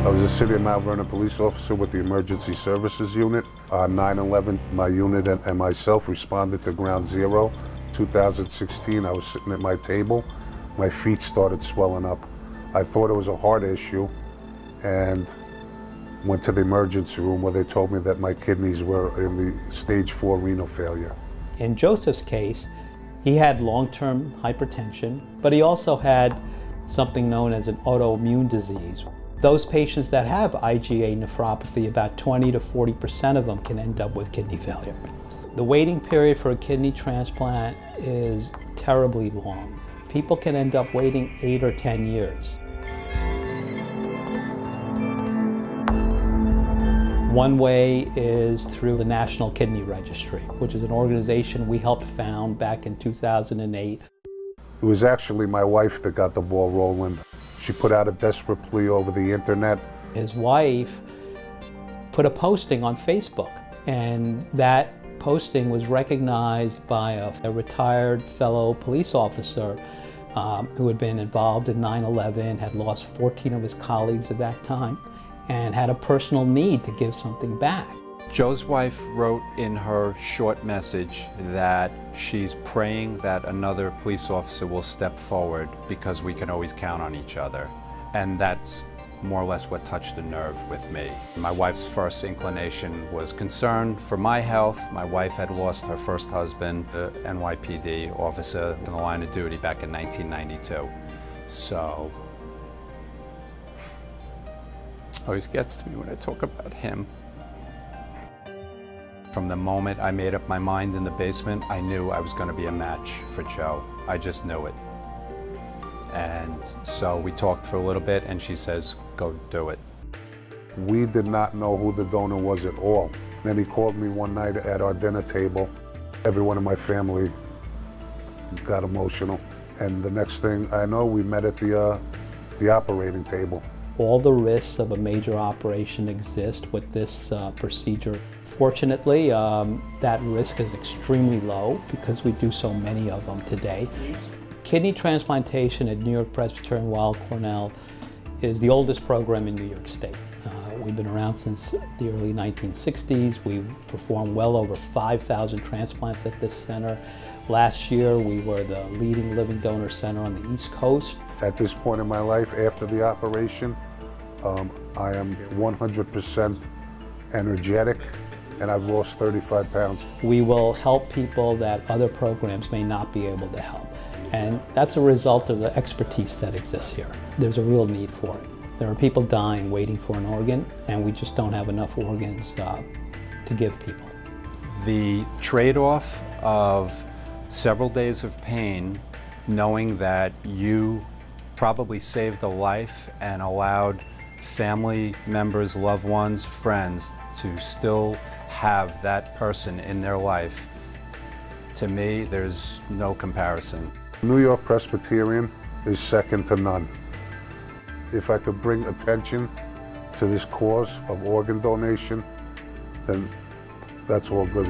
I was a City of Mount Vernon police officer with the Emergency Services Unit. On 9/11, my unit and myself responded to Ground Zero. 2016, I was sitting at my table. My feet started swelling up. I thought it was a heart issue and went to the emergency room where they told me that my kidneys were in the stage 4 renal failure. In Joseph's case, he had long-term hypertension, but he also had something known as an autoimmune disease. Those patients that have IgA nephropathy, about 20 to 40% of them can end up with kidney failure. The waiting period for a kidney transplant is terribly long. People can end up waiting 8 or 10 years. One way is through the National Kidney Registry, which is an organization we helped found back in 2008. It was actually my wife that got the ball rolling. She put out a desperate plea over the internet. His wife put a posting on Facebook, and that posting was recognized by a retired fellow police officer who had been involved in 9/11, had lost 14 of his colleagues at that time, and had a personal need to give something back. Joe's wife wrote in her short message that she's praying that another police officer will step forward because we can always count on each other. And that's more or less what touched a nerve with me. My wife's first inclination was concern for my health. My wife had lost her first husband, the NYPD officer in the line of duty back in 1992. So, always gets to me when I talk about him. From the moment I made up my mind in the basement, I knew I was going to be a match for Joe. I just knew it. And so we talked for a little bit and she says, go do it. We did not know who the donor was at all. Then he called me one night at our dinner table. Everyone in my family got emotional. And the next thing I know, we met at the operating table. All the risks of a major operation exist with this procedure. Fortunately, that risk is extremely low because we do so many of them today. Kidney transplantation at New York Presbyterian Weill Cornell is the oldest program in New York State. We've been around since the early 1960s. We've performed well over 5,000 transplants at this center. Last year, we were the leading living donor center on the East Coast. At this point in my life, after the operation, I am 100% energetic, and I've lost 35 pounds. We will help people that other programs may not be able to help. And that's a result of the expertise that exists here. There's a real need for it. There are people dying waiting for an organ, and we just don't have enough organs to give people. The trade-off of several days of pain, knowing that you probably saved a life and allowed family members, loved ones, friends to still have that person in their life, to me, there's no comparison. New York Presbyterian is second to none. If I could bring attention to this cause of organ donation, then that's all good.